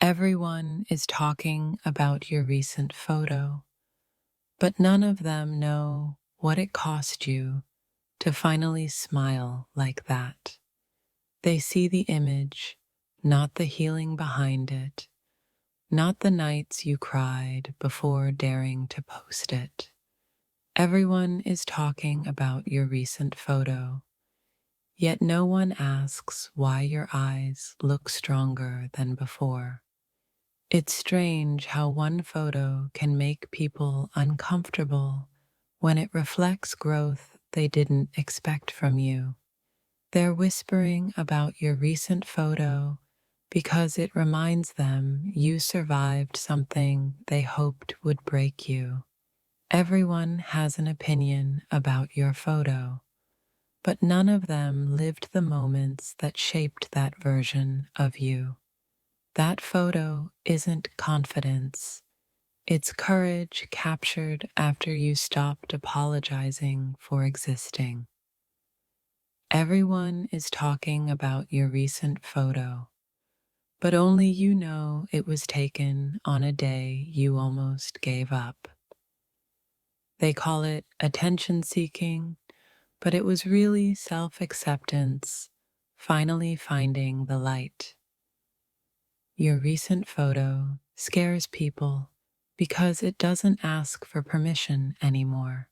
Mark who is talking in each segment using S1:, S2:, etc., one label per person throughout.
S1: Everyone is talking about your recent photo, but none of them know what it cost you to finally smile like that. They see the image, not the healing behind it, not the nights you cried before daring to post it. Everyone is talking about your recent photo, yet no one asks why your eyes look stronger than before. It's strange how one photo can make people uncomfortable when it reflects growth they didn't expect from you. They're whispering about your recent photo because it reminds them you survived something they hoped would break you. Everyone has an opinion about your photo, but none of them lived the moments that shaped that version of you. That photo isn't confidence. It's courage captured after you stopped apologizing for existing. Everyone is talking about your recent photo, but only you know it was taken on a day you almost gave up. They call it attention seeking, but it was really self-acceptance, finally finding the light. Your recent photo scares people because it doesn't ask for permission anymore.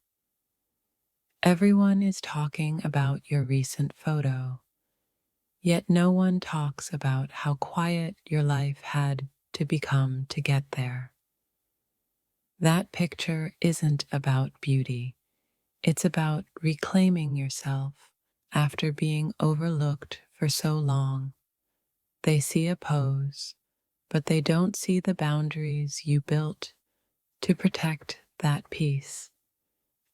S1: Everyone is talking about your recent photo, yet no one talks about how quiet your life had to become to get there. That picture isn't about beauty, it's about reclaiming yourself after being overlooked for so long. They see a pose, but they don't see the boundaries you built to protect that peace.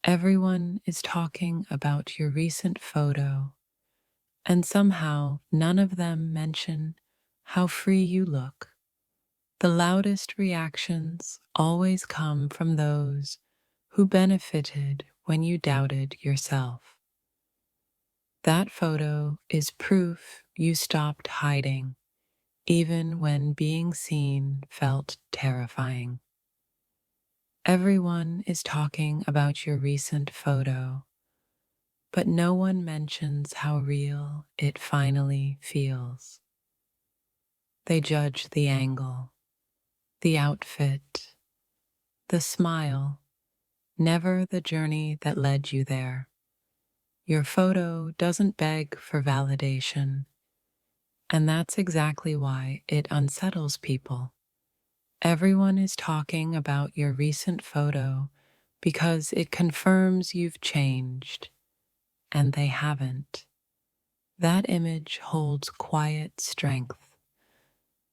S1: Everyone is talking about your recent photo, and somehow none of them mention how free you look. The loudest reactions always come from those who benefited when you doubted yourself. That photo is proof you stopped hiding, even when being seen felt terrifying. Everyone is talking about your recent photo, but no one mentions how real it finally feels. They judge the angle, the outfit, the smile, never the journey that led you there. Your photo doesn't beg for validation, and that's exactly why it unsettles people. Everyone is talking about your recent photo because it confirms you've changed, and they haven't. That image holds quiet strength,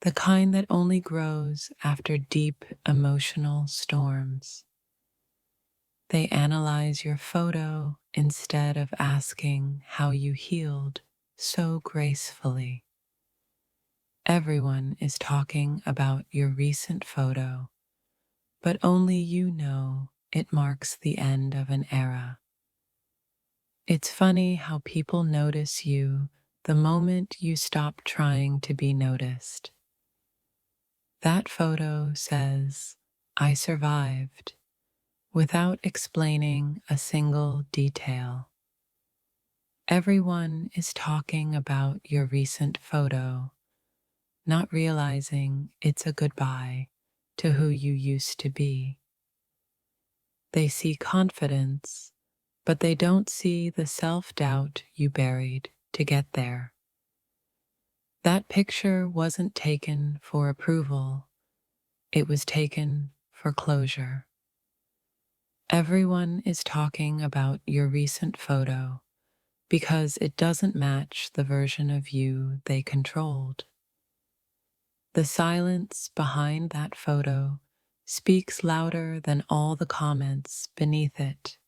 S1: the kind that only grows after deep emotional storms. They analyze your photo instead of asking how you healed so gracefully. Everyone is talking about your recent photo, but only you know it marks the end of an era. It's funny how people notice you the moment you stop trying to be noticed. That photo says, "I survived," without explaining a single detail. Everyone is talking about your recent photo, not realizing it's a goodbye to who you used to be. They see confidence, but they don't see the self-doubt you buried to get there. That picture wasn't taken for approval, it was taken for closure. Everyone is talking about your recent photo because it doesn't match the version of you they controlled. The silence behind that photo speaks louder than all the comments beneath it.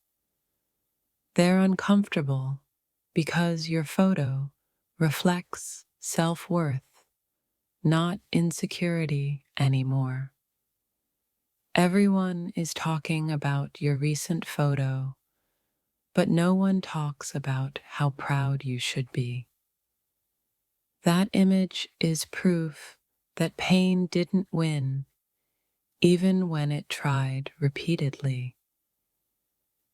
S1: They're uncomfortable because your photo reflects self-worth, not insecurity anymore. Everyone is talking about your recent photo, but no one talks about how proud you should be. That image is proof that pain didn't win, even when it tried repeatedly.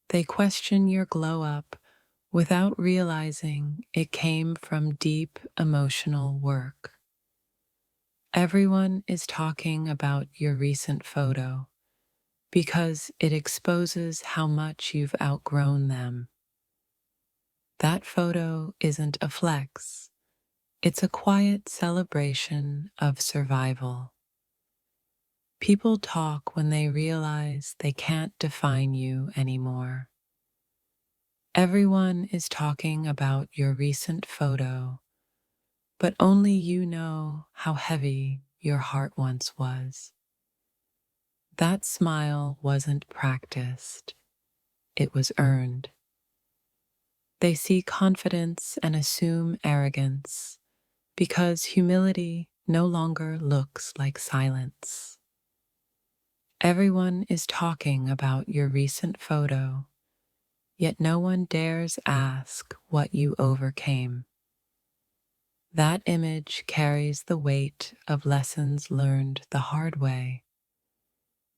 S1: They question your glow up without realizing it came from deep emotional work. Everyone is talking about your recent photo because it exposes how much you've outgrown them. That photo isn't a flex, it's a quiet celebration of survival. People talk when they realize they can't define you anymore. Everyone is talking about your recent photo, but only you know how heavy your heart once was. That smile wasn't practiced, it was earned. They see confidence and assume arrogance because humility no longer looks like silence. Everyone is talking about your recent photo, yet no one dares ask what you overcame. That image carries the weight of lessons learned the hard way.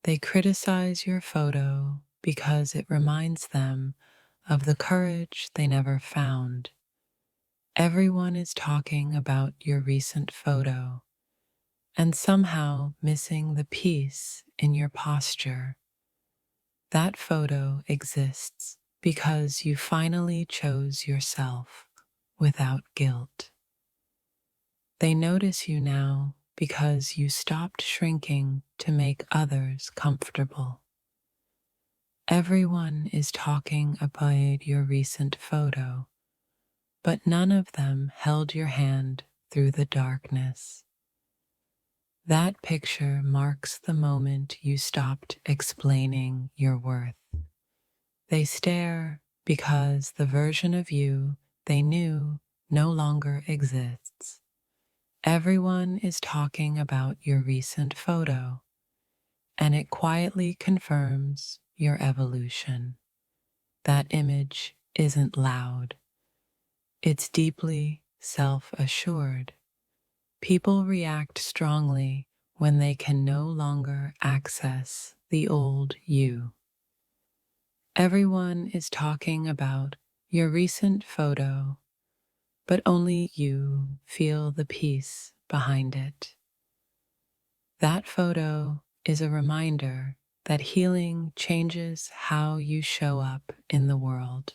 S1: They criticize your photo because it reminds them of the courage they never found. Everyone is talking about your recent photo and somehow missing the peace in your posture. That photo exists because you finally chose yourself without guilt. They notice you now because you stopped shrinking to make others comfortable. Everyone is talking about your recent photo, but none of them held your hand through the darkness. That picture marks the moment you stopped explaining your worth. They stare because the version of you they knew no longer exists. Everyone is talking about your recent photo, and it quietly confirms your evolution. That image isn't loud, it's deeply self-assured. People react strongly when they can no longer access the old you. Everyone is talking about your recent photo, but only you feel the peace behind it. That photo is a reminder that healing changes how you show up in the world.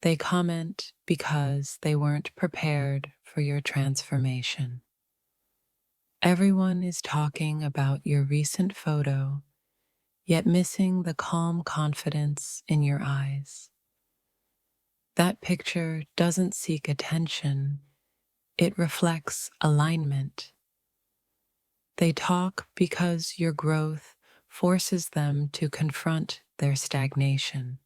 S1: They comment because they weren't prepared for your transformation. Everyone is talking about your recent photo, yet missing the calm confidence in your eyes. That picture doesn't seek attention, it reflects alignment. They talk because your growth forces them to confront their stagnation.